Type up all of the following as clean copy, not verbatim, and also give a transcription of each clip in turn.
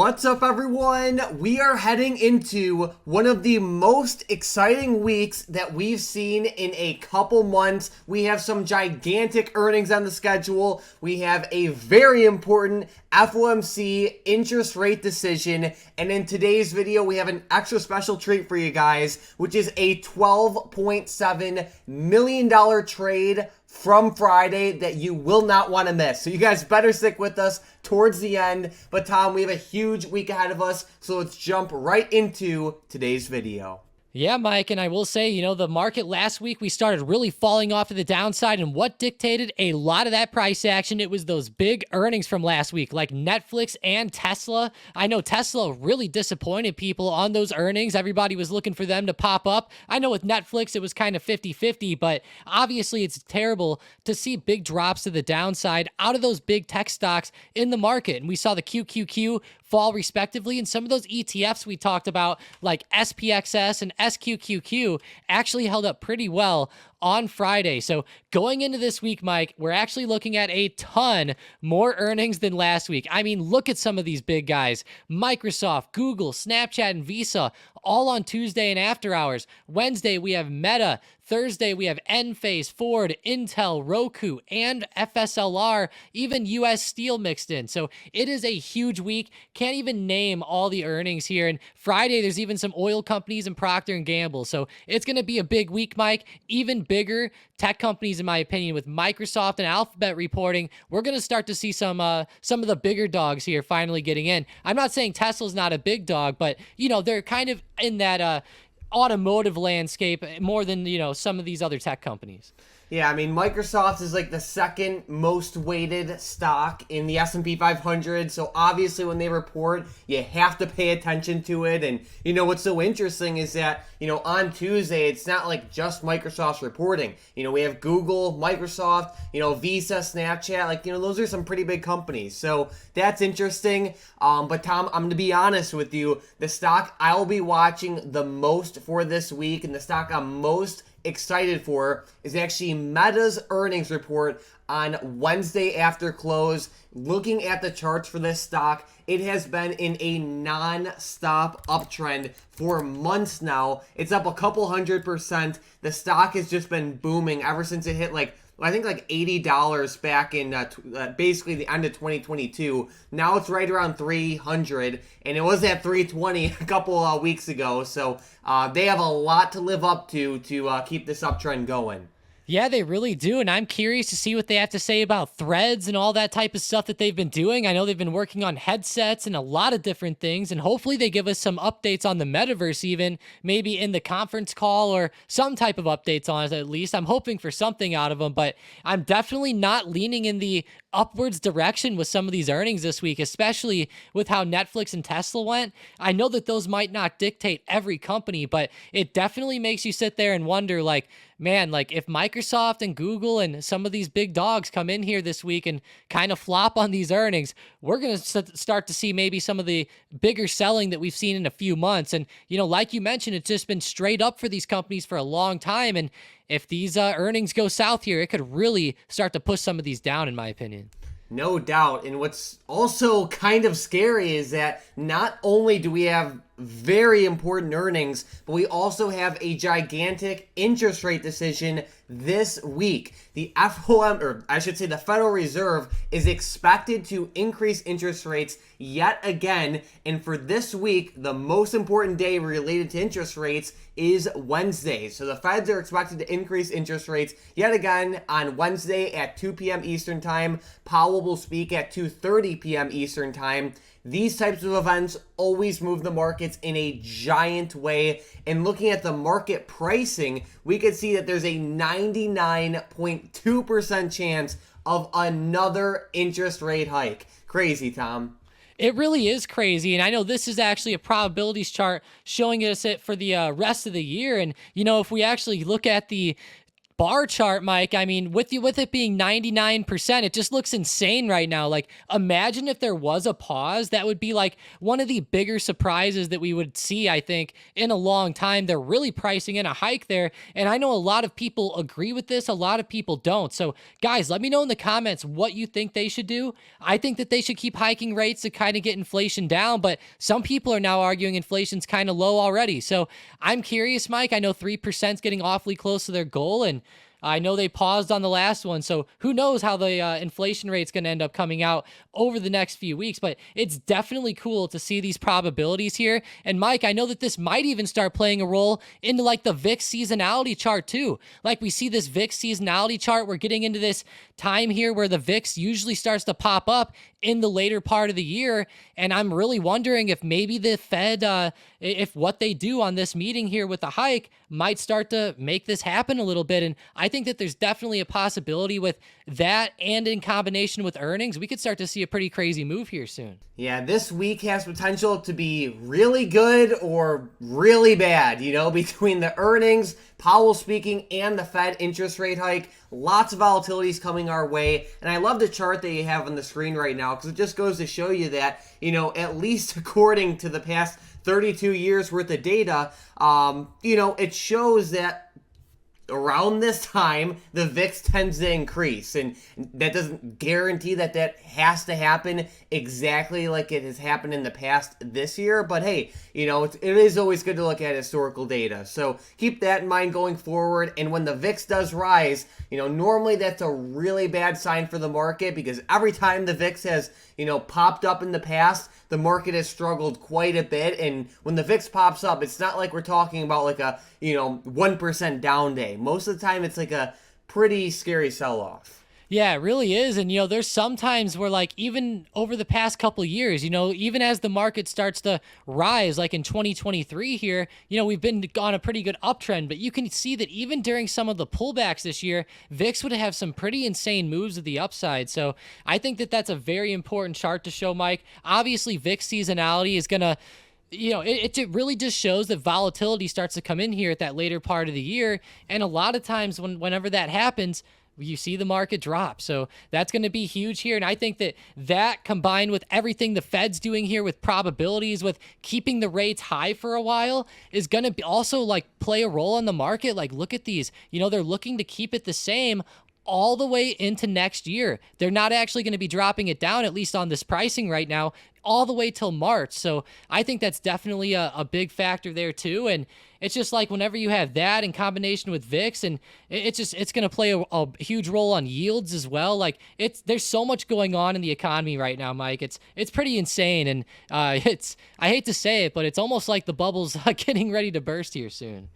What's up, everyone? We are heading into one of the most exciting weeks that we've seen in a couple months. We have some gigantic earnings on the schedule. We have a very important FOMC interest rate decision. And in today's video, we have an extra special treat for you guys, which is a $12.7 million trade from Friday that you will not want to miss. So you guys better stick with us towards the end. But Tom, we have a huge week ahead of us, so let's jump right into today's video. Yeah, Mike, and I will say, the market last week, we started really falling off to the downside, and what dictated a lot of that price action, it was those big earnings from last week, like Netflix and Tesla. I know Tesla really disappointed people on those earnings. Everybody was looking for them to pop up. I know with Netflix, it was kind of 50-50, but obviously it's terrible to see big drops to the downside out of those big tech stocks in the market. And we saw the QQQ fall respectively, and some of those ETFs we talked about, like SPXS and SQQQ, actually held up pretty well on Friday. So going into this week, Mike, we're actually looking at a ton more earnings than last week. I mean, look at some of these big guys: Microsoft, Google, Snapchat, and Visa, all on Tuesday and after hours. Wednesday, we have Meta. Thursday, we have Enphase, Ford, Intel, Roku, and FSLR, even US Steel mixed in. So it is a huge week. Can't even name all the earnings here. And Friday, there's even some oil companies and Procter & Gamble. So it's going to be a big week, Mike. Even bigger tech companies, in my opinion, with Microsoft and Alphabet reporting. We're going to start to see some of the bigger dogs here finally getting in. I'm not saying Tesla's not a big dog, but, they're kind of in that automotive landscape more than, some of these other tech companies. Yeah, I mean, Microsoft is like the second most weighted stock in the S&P 500. So obviously when they report, you have to pay attention to it. And, what's so interesting is that, on Tuesday, it's not like just Microsoft's reporting. We have Google, Microsoft, Visa, Snapchat, those are some pretty big companies. So that's interesting. But Tom, I'm going to be honest with you. The stock I'll be watching the most for this week, and the stock I'm most excited for, is actually Meta's earnings report on Wednesday after close. Looking at the charts for this stock, it has been in a non-stop uptrend for months now. It's up a couple 100%. The stock has just been booming ever since it hit I think $80 back in basically the end of 2022. Now it's right around 300, and it was at 320 a couple weeks ago. So they have a lot to live up to keep this uptrend going. Yeah, they really do, and I'm curious to see what they have to say about threads and all that type of stuff that they've been doing. I know they've been working on headsets and a lot of different things, and hopefully they give us some updates on the metaverse even, maybe in the conference call or some type of updates on it at least. I'm hoping for something out of them, but I'm definitely not leaning in the upwards direction with some of these earnings this week, especially with how Netflix and Tesla went. I know that those might not dictate every company, but it definitely makes you sit there and wonder, man, if Microsoft and Google and some of these big dogs come in here this week and kind of flop on these earnings, we're going to start to see maybe some of the bigger selling that we've seen in a few months. And, like you mentioned, it's just been straight up for these companies for a long time. And if these earnings go south here, it could really start to push some of these down, in my opinion. No doubt. And what's also kind of scary is that not only do we have very important earnings, but we also have a gigantic interest rate decision this week. The the Federal Reserve is expected to increase interest rates yet again. And for this week, the most important day related to interest rates is Wednesday. So the Feds are expected to increase interest rates yet again on Wednesday at 2 p.m. Eastern Time. Powell will speak at 2:30 p.m. Eastern Time. These types of events always move the markets in a giant way. And looking at the market pricing, we could see that there's a 99.2% chance of another interest rate hike. Crazy, Tom. It really is crazy, and I know this is actually a probabilities chart showing us it for the rest of the year. And, if we actually look at the bar chart, Mike, I mean, with it being 99%, it just looks insane right now. Like, imagine if there was a pause. That would be like one of the bigger surprises that we would see, I think, in a long time. They're really pricing in a hike there. And I know a lot of people agree with this, a lot of people don't. So, guys, let me know in the comments what you think they should do. I think that they should keep hiking rates to kind of get inflation down, but some people are now arguing inflation's kind of low already. So I'm curious, Mike. I know 3% is getting awfully close to their goal, and I know they paused on the last one, so who knows how the inflation rate's going to end up coming out over the next few weeks, but it's definitely cool to see these probabilities here. And Mike, I know that this might even start playing a role into like the VIX seasonality chart too. Like we see this VIX seasonality chart, we're getting into this time here where the VIX usually starts to pop up in the later part of the year, and I'm really wondering if maybe the Fed, if what they do on this meeting here with the hike might start to make this happen a little bit. And I think that there's definitely a possibility with that, and in combination with earnings, we could start to see a pretty crazy move here soon. Yeah, this week has potential to be really good or really bad, between the earnings, Powell speaking, and the Fed interest rate hike. Lots of volatilities coming our way. And I love the chart that you have on the screen right now, because it just goes to show you that, at least according to the past 32 years worth of data, it shows that around this time, the VIX tends to increase, and that doesn't guarantee that has to happen exactly like it has happened in the past this year, but hey, it is always good to look at historical data, so keep that in mind going forward. And when the VIX does rise, normally that's a really bad sign for the market, because every time the VIX has, popped up in the past, the market has struggled quite a bit. And when the VIX pops up, it's not like we're talking about like a, 1% down day. Most of the time, it's like a pretty scary sell-off. Yeah, it really is. And, there's sometimes where, like, even over the past couple of years, even as the market starts to rise, like in 2023 here, we've been on a pretty good uptrend, but you can see that even during some of the pullbacks this year, VIX would have some pretty insane moves to the upside. So I think that that's a very important chart to show, Mike. Obviously, VIX seasonality is going to, it really just shows that volatility starts to come in here at that later part of the year. And a lot of times whenever that happens, you see the market drop. So that's going to be huge here. And I think that combined with everything the Fed's doing here with probabilities, with keeping the rates high for a while, is going to be also like play a role in the market. Like, look at these, they're looking to keep it the same all the way into next year. They're not actually going to be dropping it down, at least on this pricing right now, all the way till March. So I think that's definitely a big factor there too. And it's just like whenever you have that in combination with VIX, and it's going to play a huge role on yields as well. Like there's so much going on in the economy right now, Mike. It's pretty insane. And I hate to say it, but it's almost like the bubble's getting ready to burst here soon.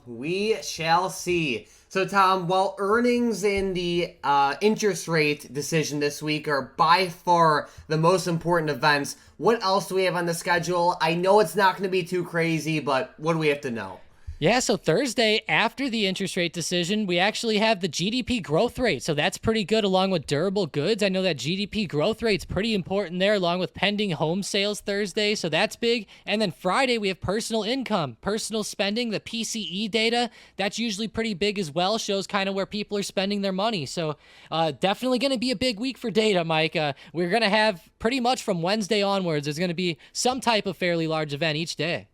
We shall see. So, Tom, while earnings and the interest rate decision this week are by far the most important events, what else do we have on the schedule? I know it's not going to be too crazy, but what do we have to know? Yeah, so Thursday, after the interest rate decision, we actually have the GDP growth rate. So that's pretty good, along with durable goods. I know that GDP growth rate's pretty important there, along with pending home sales Thursday. So that's big. And then Friday, we have personal income, personal spending, the PCE data. That's usually pretty big as well, shows kind of where people are spending their money. So definitely going to be a big week for data, Mike. We're going to have pretty much from Wednesday onwards, there's going to be some type of fairly large event each day.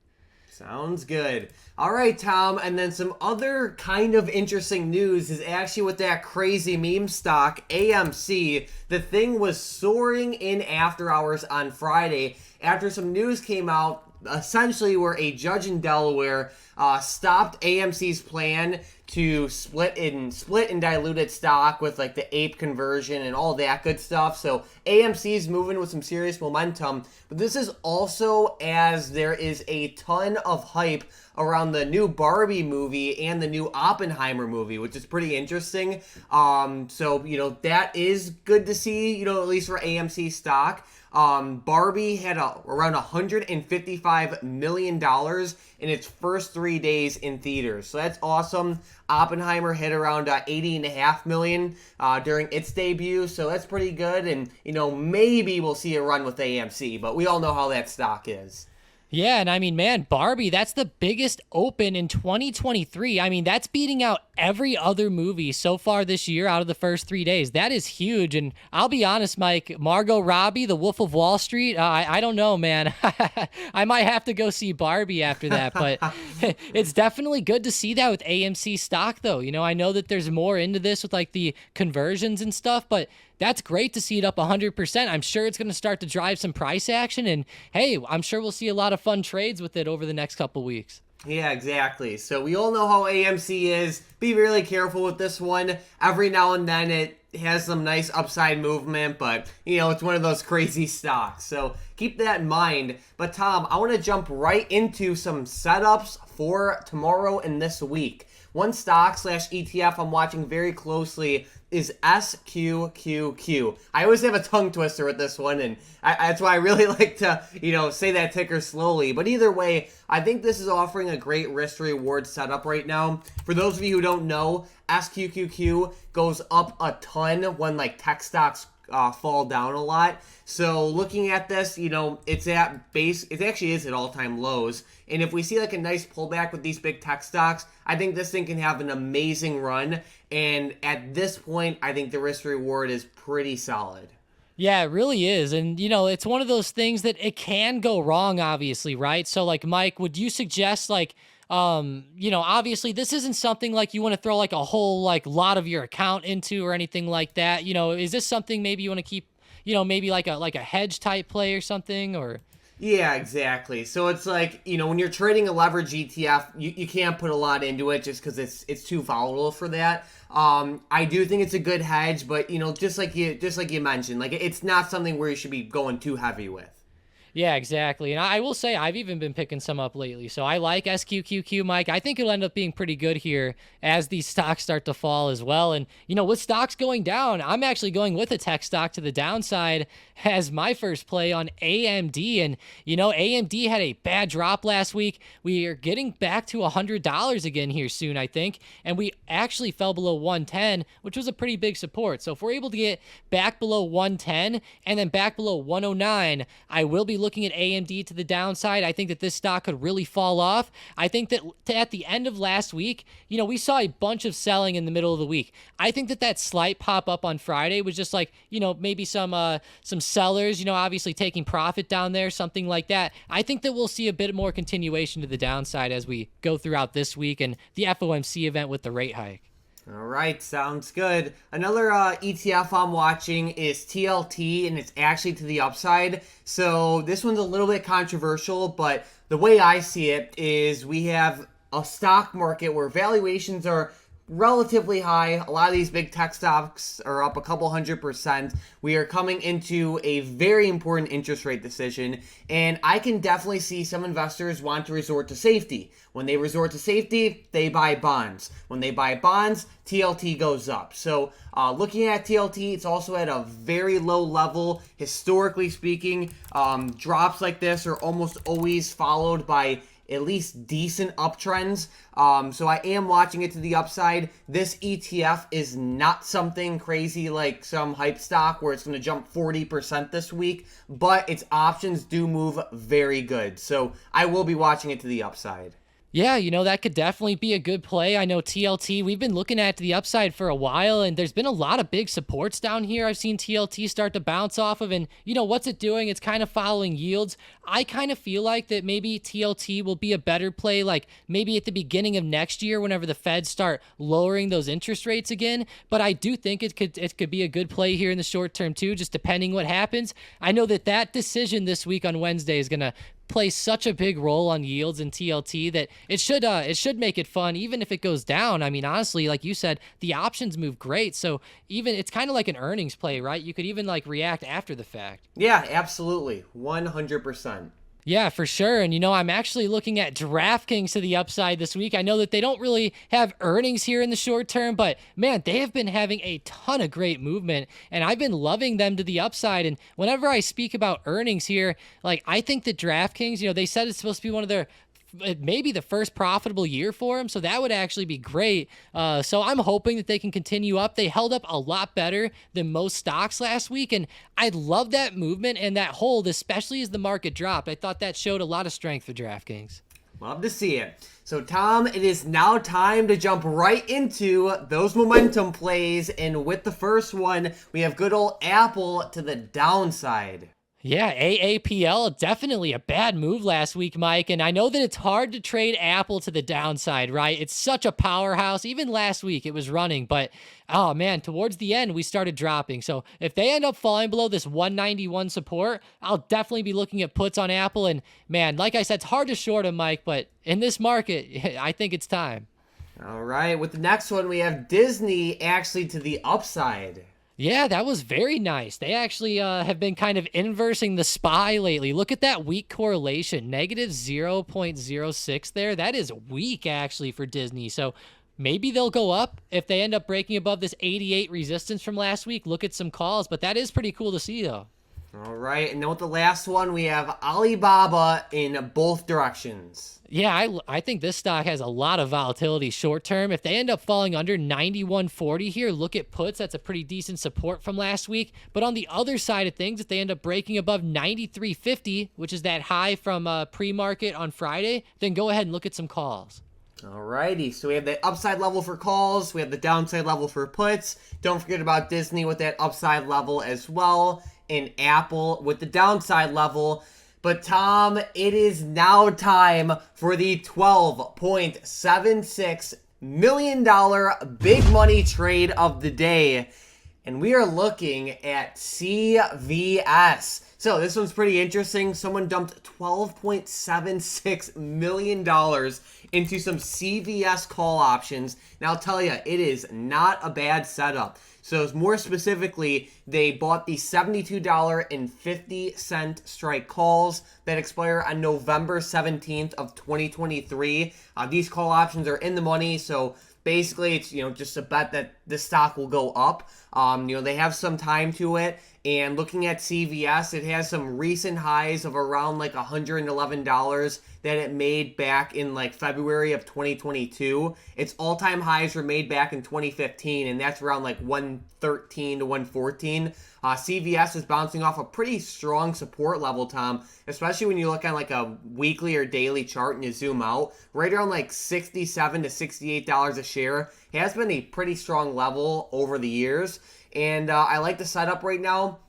Sounds good. All right, Tom, and then some other kind of interesting news is actually with that crazy meme stock, AMC. The thing was soaring in after hours on Friday after some news came out, essentially where a judge in Delaware stopped AMC's plan to split and diluted stock with like the ape conversion and all that good stuff. So AMC's moving with some serious momentum, but this is also as there is a ton of hype around the new Barbie movie and the new Oppenheimer movie, which is pretty interesting. So, that is good to see, at least for AMC stock. Barbie had around $155 million in its first 3 days in theaters. So that's awesome. Oppenheimer hit around $80.5 million during its debut. So that's pretty good. And, maybe we'll see a run with AMC, but we all know how that stock is. Yeah, and I mean, man, Barbie, that's the biggest open in 2023. I mean, that's beating out every other movie so far this year out of the first 3 days. That is huge. And I'll be honest, Mike, Margot Robbie, The Wolf of Wall Street, I don't know, man. I might have to go see Barbie after that, but it's definitely good to see that with AMC stock, though. I know that there's more into this with like the conversions and stuff, but that's great to see it up 100%. I'm sure it's going to start to drive some price action, and hey, I'm sure we'll see a lot of fun trades with it over the next couple weeks. Yeah, exactly. So we all know how AMC is. Be really careful with this one. Every now and then it has some nice upside movement, but it's one of those crazy stocks. So keep that in mind. But Tom, I want to jump right into some setups for tomorrow and this week. One stock/ETF I'm watching very closely is SQQQ. I always have a tongue twister with this one, and that's why I really like to, say that ticker slowly. But either way, I think this is offering a great risk-to-reward setup right now. For those of you who don't know, SQQQ goes up a ton when like tech stocks fall down a lot. So looking at this, it's at base, it actually is at all-time lows. And if we see like a nice pullback with these big tech stocks, I think this thing can have an amazing run. And at this point, I think the risk reward is pretty solid. Yeah, it really is. And, it's one of those things that it can go wrong, obviously, right? So like, Mike, would you suggest like, obviously this isn't something like you want to throw like a whole like lot of your account into or anything like that. Is this something maybe you want to keep, maybe like a hedge type play or something, or? Yeah, exactly. So it's like, when you're trading a leverage ETF, you can't put a lot into it just because it's too volatile for that. I do think it's a good hedge, but just like you mentioned, like it's not something where you should be going too heavy with. Yeah, exactly. And I will say I've even been picking some up lately. So I like SQQQ, Mike. I think it'll end up being pretty good here as these stocks start to fall as well. And, with stocks going down, I'm actually going with a tech stock to the downside as my first play on AMD. And, AMD had a bad drop last week. We are getting back to $100 again here soon, I think. And we actually fell below 110, which was a pretty big support. So if we're able to get back below 110 and then back below 109, I will be looking at AMD to the downside. I think that this stock could really fall off. I think that at the end of last week, we saw a bunch of selling in the middle of the week. I think that slight pop up on Friday was just like, maybe some sellers, obviously taking profit down there, something like that. I think that we'll see a bit more continuation to the downside as we go throughout this week and the FOMC event with the rate hike. All right, sounds good. Another ETF I'm watching is TLT, and it's actually to the upside. So this one's a little bit controversial, but the way I see it is we have a stock market where valuations are relatively high. A lot of these big tech stocks are up a couple 100%. We are coming into a very important interest rate decision, and I can definitely see some investors want to resort to safety. When they resort to safety, they buy bonds. When they buy bonds, TLT goes up. So looking at TLT, it's also at a very low level. Historically speaking, drops like this are almost always followed by at least decent uptrends. So I am watching it to the upside. This ETF is not something crazy like some hype stock where it's going to jump 40% this week, but its options do move very good. So I will be watching it to the upside. Yeah, that could definitely be a good play. I know TLT, we've been looking at the upside for a while, and there's been a lot of big supports down here I've seen TLT start to bounce off of, and what's it doing? It's kind of following yields. I kind of feel like that maybe TLT will be a better play, like maybe at the beginning of next year whenever the Feds start lowering those interest rates again, but I do think it could be a good play here in the short term too, just depending what happens. I know that decision this week on Wednesday is going to play such a big role on yields in TLT that it should make it fun, even if it goes down. I mean, honestly, like you said, the options move great. So even it's kind of like an earnings play, right? You could even like react after the fact. Yeah, absolutely. 100%. Yeah, for sure. And, I'm actually looking at DraftKings to the upside this week. I know that they don't really have earnings here in the short term, but man, they have been having a ton of great movement, and I've been loving them to the upside. And whenever I speak about earnings here, like I think that DraftKings, they said it's supposed to be one of their maybe the first profitable year for them, so that would actually be great. So I'm hoping that they can continue up. They held up a lot better than most stocks last week, and I love that movement and that hold, especially as the market dropped. I thought that showed a lot of strength for DraftKings. Love to see it. So, Tom, it is now time to jump right into those momentum plays. And with the first one, we have good old Apple to the downside. Yeah, AAPL, definitely a bad move last week, Mike. And I know that it's hard to trade Apple to the downside, right? It's such a powerhouse. Even last week it was running, but oh man, towards the end we started dropping. So if they end up falling below this 191 support, I'll definitely be looking at puts on Apple. And man, like I said, it's hard to short them, Mike, but in this market, I think it's time. All right, with the next one, we have Disney actually to the upside. Yeah, that was very nice. They actually have been kind of inversing the SPY lately. Look at that weak correlation, negative 0.06 there. That is weak actually for Disney. So maybe they'll go up if they end up breaking above this 88 resistance from last week. Look at some calls, but that is pretty cool to see though. All right, and then with the last one, we have Alibaba in both directions. Yeah, I think this stock has a lot of volatility short term. If they end up falling under 91.40 here, look at puts. That's a pretty decent support from last week. But on the other side of things, if they end up breaking above 93.50, which is that high from pre-market on Friday, then go ahead and look at some calls. Alrighty, so we have the upside level for calls, we have the downside level for puts. Don't forget about Disney with that upside level as well, and Apple with the downside level. But Tom, it is now time for the $12.76 million big money trade of the day. And we are looking at CVS. So this one's pretty interesting. Someone dumped $12.76 million into some CVS call options. Now I'll tell you, it is not a bad setup. So more specifically, they bought the $72.50 strike calls that expire on November 17th of 2023. These call options are in the money, so basically it's just a bet that the stock will go up. They have some time to it. And looking at CVS, it has some recent highs of around like $111 that it made back in like February of 2022. Its all-time highs were made back in 2015, and that's around like 113 to 114. CVS is bouncing off a pretty strong support level, Tom, especially when you look on like a weekly or daily chart and you zoom out. Right around like $67 to $68 a share. It has been a pretty strong level over the years. And I like the setup right now.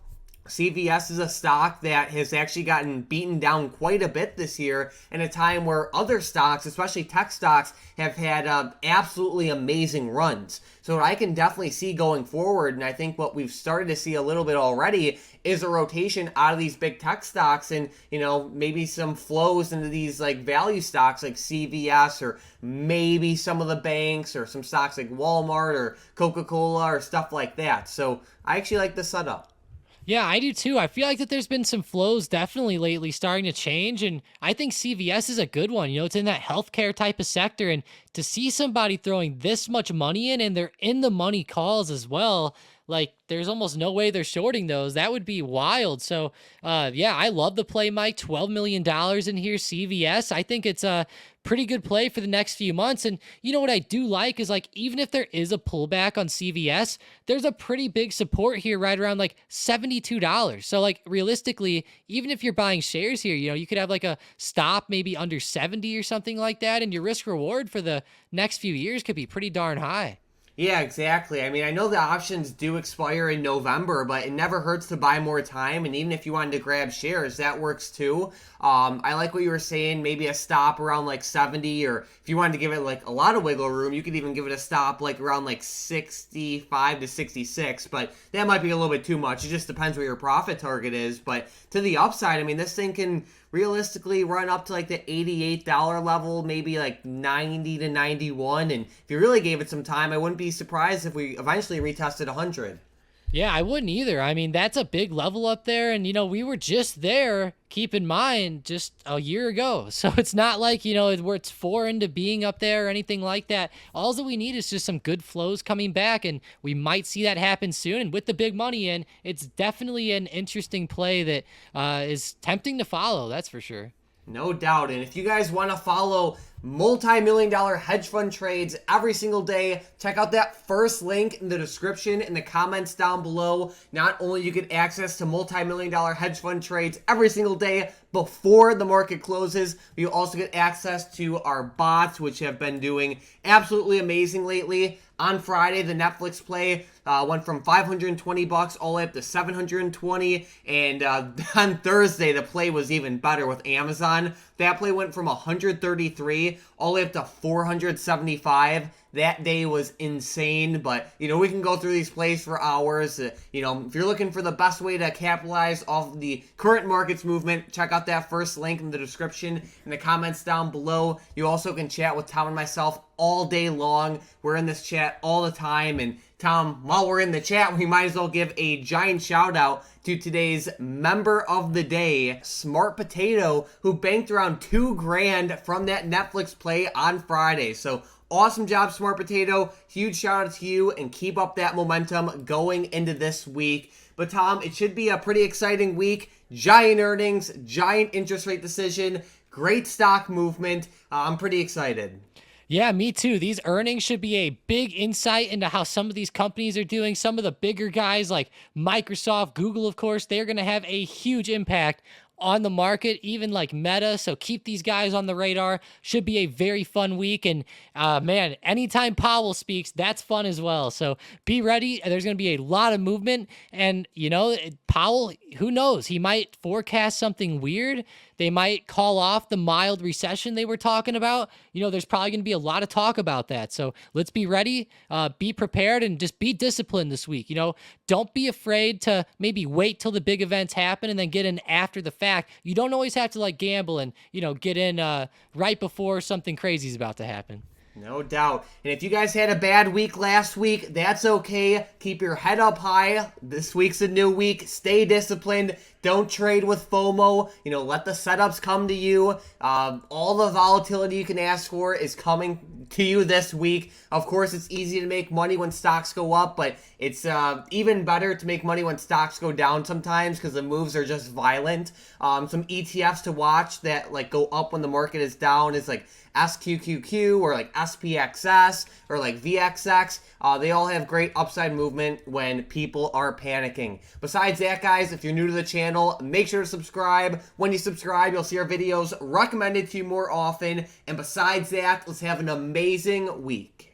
CVS is a stock that has actually gotten beaten down quite a bit this year in a time where other stocks, especially tech stocks, have had absolutely amazing runs. So what I can definitely see going forward, and I think what we've started to see a little bit already, is a rotation out of these big tech stocks and, maybe some flows into these like value stocks like CVS or maybe some of the banks or some stocks like Walmart or Coca-Cola or stuff like that. So I actually like the setup. Yeah, I do too. I feel like that there's been some flows definitely lately starting to change, and I think CVS is a good one. It's in that healthcare type of sector, and to see somebody throwing this much money in, and they're in the money calls as well, like there's almost no way they're shorting those. That would be wild. So, yeah, I love the play, Mike. $12 million in here, CVS. I think it's a pretty good play for the next few months. And you know what I do like is like, even if there is a pullback on CVS, there's a pretty big support here right around like $72. So like realistically, even if you're buying shares here, you could have like a stop maybe under 70 or something like that. And your risk reward for the next few years could be pretty darn high. Yeah, exactly. I mean, I know the options do expire in November, but it never hurts to buy more time. And even if you wanted to grab shares, that works too. I like what you were saying, maybe a stop around like 70, or if you wanted to give it like a lot of wiggle room, you could even give it a stop like around like 65 to 66. But that might be a little bit too much. It just depends what your profit target is. But to the upside, I mean, this thing can realistically run up to like the $88 level, maybe like 90 to 91. And if you really gave it some time, I wouldn't be surprised if we eventually retested 100. Yeah, I wouldn't either. I mean, that's a big level up there. And, we were just there, keep in mind, just a year ago. So it's not like, where it's foreign to being up there or anything like that. All that we need is just some good flows coming back, and we might see that happen soon. And with the big money in, it's definitely an interesting play that is tempting to follow. That's for sure. No doubt. And if you guys want to follow multi-million-dollar hedge fund trades every single day. Check out that first link in the description in the comments down below. Not only you get access to multi-million-dollar hedge fund trades every single day before the market closes, but you also get access to our bots, which have been doing absolutely amazing lately. On Friday, the Netflix play went from $520 all the way up to $720, and on Thursday, the play was even better with Amazon. That play went from $133 all the way up to $475. That day was insane, but, we can go through these plays for hours. If you're looking for the best way to capitalize off the current markets movement, check out that first link in the description in the comments down below. You also can chat with Tom and myself all day long. We're in this chat all the time, and Tom, while we're in the chat, we might as well give a giant shout out to today's member of the day, Smart Potato, who banked around $2,000 from that Netflix play on Friday. So awesome job, Smart Potato. Huge shout out to you, and keep up that momentum going into this week. But Tom, it should be a pretty exciting week. Giant earnings, giant interest rate decision, great stock movement. I'm pretty excited. Yeah, me too. These earnings should be a big insight into how some of these companies are doing. Some of the bigger guys like Microsoft, Google, of course, they're going to have a huge impact on the market, even like Meta. So keep these guys on the radar. Should be a very fun week. And man, anytime Powell speaks, that's fun as well. So be ready. There's going to be a lot of movement. And, Powell, who knows? He might forecast something weird. They might call off the mild recession they were talking about. There's probably going to be a lot of talk about that. So let's be ready, be prepared, and just be disciplined this week. Don't be afraid to maybe wait till the big events happen and then get in after the fact. You don't always have to gamble and, get in right before something crazy is about to happen. No doubt. And if you guys had a bad week last week, that's okay. Keep your head up high. This week's a new week. Stay disciplined. Don't trade with FOMO. Let the setups come to you. All the volatility you can ask for is coming to you this week. Of course, it's easy to make money when stocks go up, but it's even better to make money when stocks go down sometimes because the moves are just violent. Some ETFs to watch that go up when the market is down is SQQQ or SPXS or VXX. They all have great upside movement when people are panicking. Besides that, guys, if you're new to the channel, make sure to subscribe. When you subscribe, you'll see our videos recommended to you more often. And besides that, let's have an amazing week.